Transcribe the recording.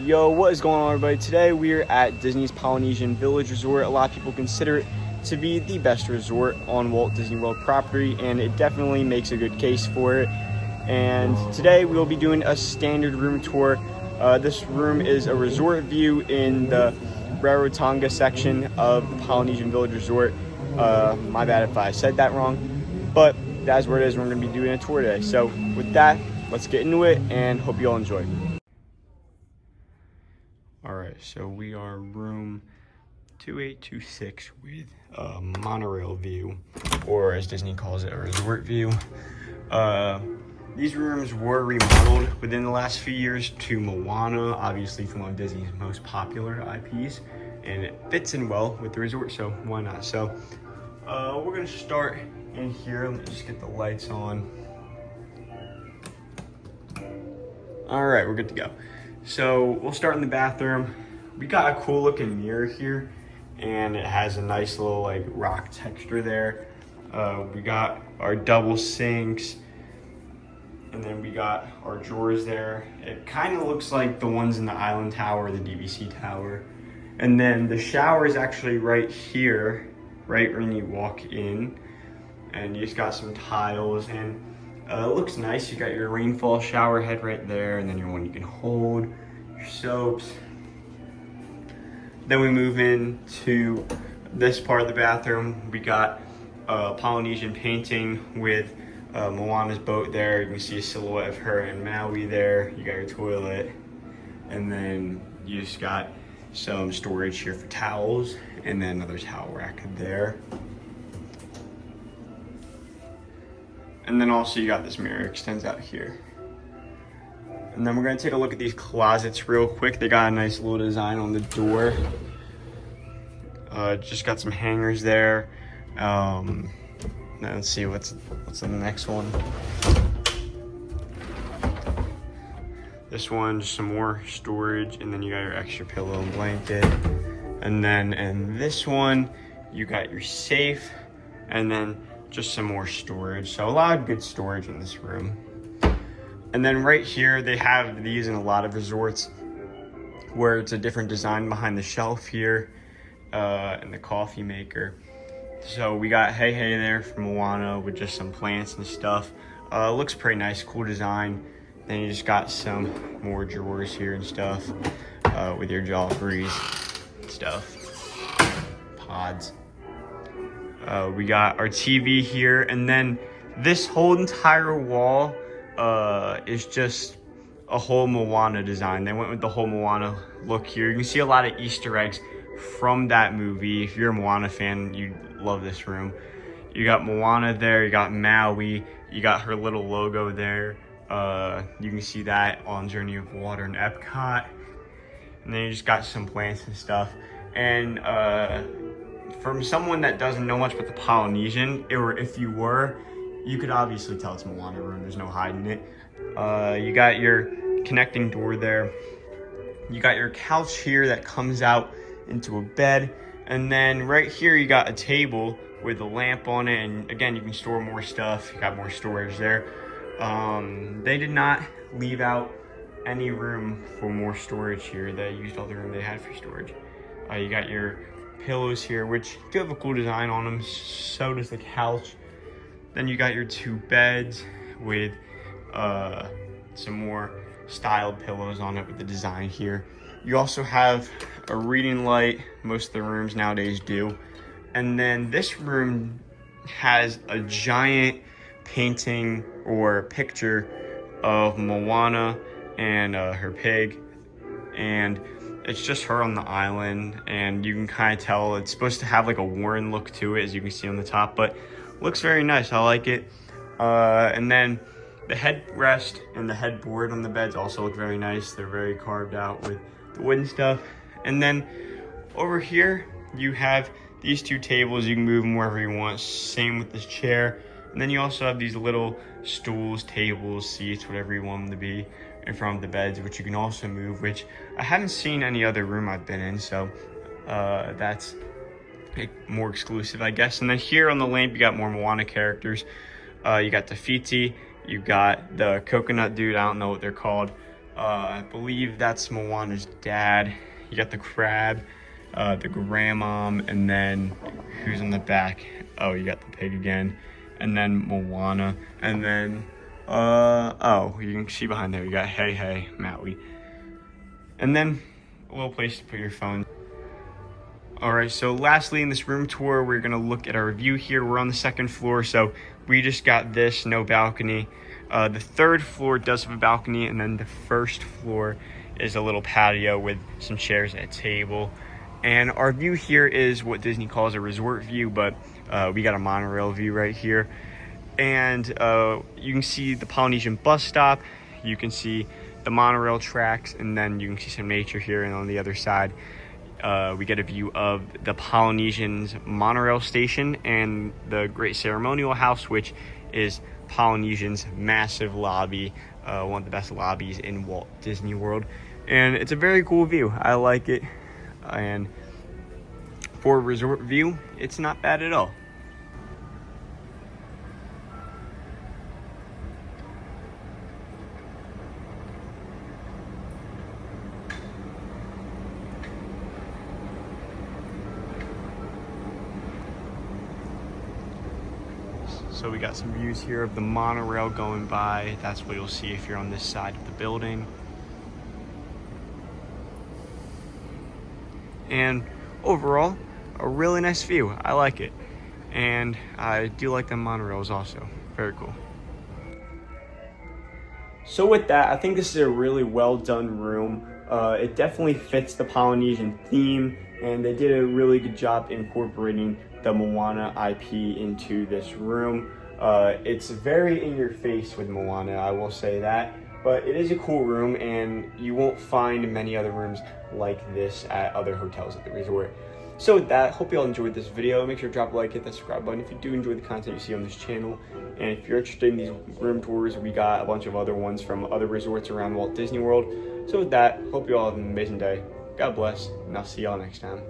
Yo, what is going on, everybody? Today we are at Disney's Polynesian Village Resort. A lot of people consider it to be the best resort on Walt Disney World property, and it definitely makes a good case for it. And today we will be doing a standard room tour. This room is a resort view in the Rarotonga section of the Polynesian Village Resort. My bad if I said that wrong, but that's where it is. We're going to be doing a tour today. So with that, let's get into it and hope you all enjoy. All right, so we are room 2826 with a monorail view, or as Disney calls it, a resort view. These rooms were remodeled within the last few years to Moana. Obviously, it's one of Disney's most popular IPs, and it fits in well with the resort, so why not? So we're gonna start in here. Let me just get the lights on. All right, we're good to go. So we'll start in the bathroom. We got a cool looking mirror here, and it has a nice little like rock texture there. We got our double sinks, and then we got our drawers there. It kind of looks like the ones in the Island Tower, the DVC Tower. And then the shower is actually right here, right when you walk in. And you just got some tiles, and it looks nice. You got your rainfall shower head right there, and then your one you can hold, your soaps. Then we move into this part of the bathroom. We got a Polynesian painting with Moana's boat there. You can see a silhouette of her and Maui there. You got your toilet, and then you just got some storage here for towels, and then another towel rack there. And then also you got this mirror, extends out here. And then we're gonna take a look at these closets real quick. They got a nice little design on the door. Just got some hangers there. Now let's see what's in the next one. This one, just some more storage, and then you got your extra pillow and blanket. And then in this one, you got your safe, and then just some more storage. So a lot of good storage in this room. And then right here, they have these in a lot of resorts where it's a different design behind the shelf here, and the coffee maker. So we got Hey Hey there from Moana with just some plants and stuff. Looks pretty nice, cool design. Then you just got some more drawers here and stuff, with your Joffreys stuff, pods. We got our TV here, and then this whole entire wall is just a whole Moana design. They went with the whole Moana look here. You can see a lot of Easter eggs from that movie. If you're a Moana fan, you love this room. You got Moana there, you got Maui, you got her little logo there. You can see that on Journey of Water in Epcot. And then you just got some plants and stuff. And from someone that doesn't know much about the Polynesian, or if you were, you could obviously tell it's a Moana room. There's no hiding it. You got your connecting door there. You got your couch here that comes out into a bed. And then right here, you got a table with a lamp on it. And again, you can store more stuff. You got more storage there. They did not leave out any room for more storage here. They used all the room they had for storage. You got your pillows here, which do have a cool design on them. So does the couch. Then you got your two beds with some more styled pillows on it with the design here. You also have a reading light. Most of the rooms nowadays do. And then this room has a giant painting or picture of Moana and her pig. And it's just her on the island, and you can kind of tell it's supposed to have like a worn look to it, as you can see on the top, but looks very nice. I like it. And then the headrest and the headboard on the beds also look very nice. They're very carved out with the wooden stuff. And then over here, you have these two tables. You can move them wherever you want. Same with this chair. And then you also have these little stools, tables, seats, whatever you want them to be in front of the beds, which you can also move, which I haven't seen any other room I've been in. So that's more exclusive, I guess. And then here on the lamp, you got more Moana characters. You got Te Fiti, you got the coconut dude, I don't know what they're called. I believe that's Moana's dad. You got the crab, the grandmom, and then who's in the back? Oh, you got the pig again, and then Moana, and then oh, you can see behind there you got Hey Hey Maui, and then a little place to put your phone. All right, so lastly in this room tour, we're gonna look at our view here. We're on the second floor, so we just got this, no balcony. The third floor does have a balcony, and then the first floor is a little patio with some chairs and a table. And our view here is what Disney calls a resort view, but we got a monorail view right here. And you can see the Polynesian bus stop, you can see the monorail tracks, and then you can see some nature here. And on the other side, we get a view of the Polynesian's monorail station and the Great Ceremonial House, which is Polynesian's massive lobby, one of the best lobbies in Walt Disney World. And it's a very cool view. I like it. And for a resort view, it's not bad at all. So we got some views here of the monorail going by. That's what you'll see if you're on this side of the building. And overall, a really nice view. I like it. And I do like the monorails also. Very cool. So with that, I think this is a really well done room. It definitely fits the Polynesian theme, and they did a really good job incorporating the Moana IP into this room. It's very in your face with Moana, I will say that, but it is a cool room, and you won't find many other rooms like this at other hotels at the resort. So with that, hope you all enjoyed this video. Make sure to drop a like, hit that subscribe button if you do enjoy the content you see on this channel. And if you're interested in these room tours, we got a bunch of other ones from other resorts around Walt Disney World. So with that, hope you all have an amazing day. God bless, and I'll see y'all next time.